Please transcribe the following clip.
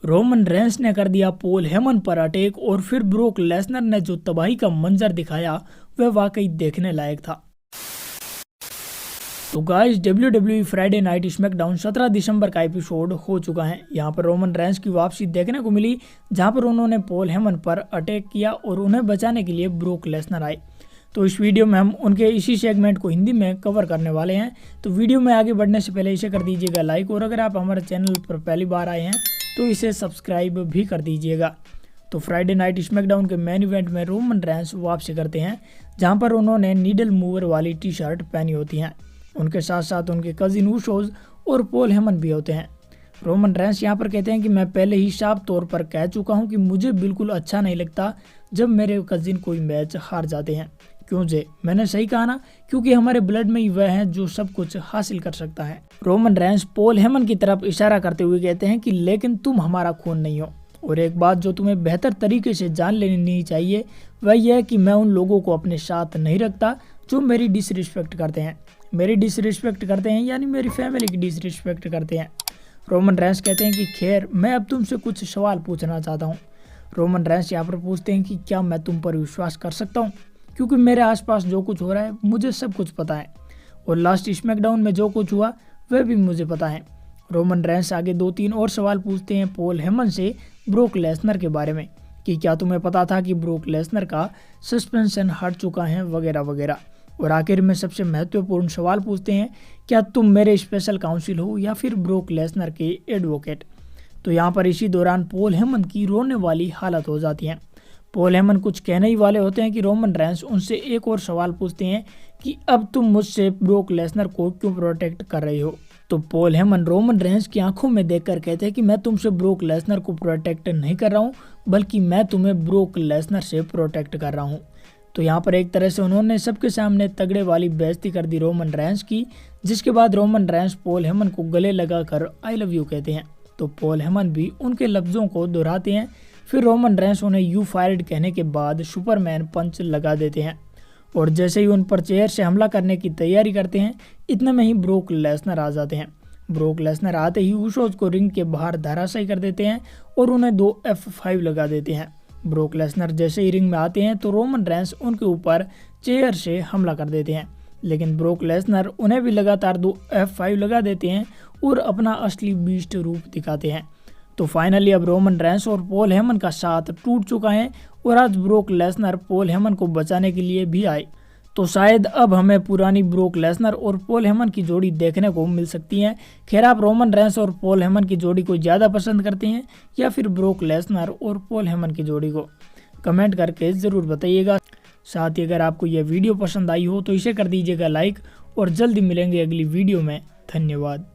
Roman Reigns ने कर दिया पॉल हेमन पर अटैक और फिर ब्रोक लेसनर ने जो तबाही का मंजर दिखाया वह वाकई देखने लायक था। तो guys WWE Friday night SmackDown 17 दिसंबर का एपिसोड हो चुका है। यहाँ पर रोमन रेंस की वापसी देखने को मिली, जहाँ पर उन्होंने पॉल हेमन पर अटैक किया और उन्हें बचाने के लिए ब्रोक लेसनर आए। तो इस वीडियो में हम उनके इसी सेगमेंट को हिंदी में कवर करने वाले हैं। तो वीडियो में आगे बढ़ने से पहले इसे कर दीजिएगा लाइक, और अगर आप हमारे चैनल पर पहली बार आए हैं तो इसे सब्सक्राइब भी कर दीजिएगा। तो फ्राइडे नाइट स्मैकडाउन के मेन इवेंट में रोमन रेंस वापसी करते हैं, जहाँ पर उन्होंने नीडल मूवर वाली टी शर्ट पहनी होती हैं। उनके साथ साथ उनके कजिन उशोज और पॉल हेमन भी होते हैं। रोमन रेंस यहाँ पर कहते हैं कि मैं पहले ही साफ तौर पर कह चुका हूँ कि मुझे बिल्कुल अच्छा नहीं लगता जब मेरे कजिन कोई मैच हार जाते हैं। क्यों जे, मैंने सही कहा ना, क्योंकि हमारे ब्लड में ही वह है जो सब कुछ हासिल कर सकता है। रोमन रेंस पॉल हेमन की तरफ इशारा करते हुए कहते हैं कि लेकिन तुम हमारा खून नहीं हो, और एक बात जो तुम्हें बेहतर तरीके से जान लेनी चाहिए वह यह है कि मैं उन लोगों को अपने साथ नहीं रखता जो मेरी डिसरिस्पेक्ट करते हैं। मेरी डिसरिस्पेक्ट करते हैं यानी मेरी फैमिली की डिसरिस्पेक्ट करते हैं। रोमन रेंस कहते हैं कि खैर, मैं अब तुमसे कुछ सवाल पूछना चाहता हूँ। रोमन रेंस यहाँ पर पूछते हैं कि क्या मैं तुम पर विश्वास कर सकता हूँ, क्योंकि मेरे आसपास जो कुछ हो रहा है मुझे सब कुछ पता है, और लास्ट स्मैकडाउन में जो कुछ हुआ वह भी मुझे पता है। रोमन रेंस आगे 2-3 और सवाल पूछते हैं पॉल हेमन से ब्रोक लेसनर के बारे में, कि क्या तुम्हें पता था कि ब्रोक लेसनर का सस्पेंशन हट चुका है, वगैरह वगैरह। और आखिर में सबसे महत्वपूर्ण सवाल पूछते हैं, क्या तुम मेरे स्पेशल काउंसिल हो या फिर ब्रोक लेसनर के एडवोकेट। तो यहाँ पर इसी दौरान पॉल हेमन की रोने वाली हालत हो जाती है। पॉल हेमन कुछ कहने ही वाले होते हैं कि रोमन रेंस उनसे एक और सवाल पूछते हैं कि अब तुम मुझसे ब्रोक लेसनर को क्यों प्रोटेक्ट कर रहे हो। तो पॉल हेमन रोमन रेंस की आंखों में देखकर कहते हैं कि मैं तुमसे ब्रोक लेसनर को प्रोटेक्ट नहीं कर रहा हूँ, बल्कि मैं तुम्हें ब्रोक लेसनर से प्रोटेक्ट कर रहा हूँ। तो यहाँ पर एक तरह से उन्होंने सबके सामने तगड़े वाली बेइज्जती कर दी रोमन रेंस की, जिसके बाद रोमन रेंस पॉल हेमन को गले लगाकर आई लव यू कहते हैं। तो पॉल हेमन भी उनके लफ्जों को दोहराते हैं। फिर रोमन रेंस उन्हें यू फायर्ड कहने के बाद सुपरमैन पंच लगा देते हैं, और जैसे ही उन पर चेयर से हमला करने की तैयारी करते हैं, इतने में ही ब्रोक लेसनर आ जाते हैं। ब्रोक लेसनर आते ही उशोज को रिंग के बाहर धराशायी कर देते हैं और उन्हें 2 F5 लगा देते हैं। ब्रोक लेसनर जैसे ही रिंग में आते हैं तो रोमन रेंस उनके ऊपर चेयर से हमला कर देते हैं, लेकिन ब्रोक लेसनर उन्हें भी लगातार 2 F5 लगा देते हैं और अपना असली बीस्ट रूप दिखाते हैं। तो फाइनली अब रोमन रेंस और पॉल हेमन का साथ टूट चुका है, और आज ब्रोक लेसनर पॉल हेमन को बचाने के लिए भी आए। तो शायद अब हमें पुरानी ब्रोक लेसनर और पॉल हेमन की जोड़ी देखने को मिल सकती है। खैर, आप रोमन रेंस और पॉल हेमन की जोड़ी को ज़्यादा पसंद करते हैं या फिर ब्रोक लेसनर और पॉल हेमन की जोड़ी को, कमेंट करके ज़रूर बताइएगा। साथ ही अगर आपको यह वीडियो पसंद आई हो तो इसे कर दीजिएगा लाइक, और जल्दी मिलेंगे अगली वीडियो में। धन्यवाद।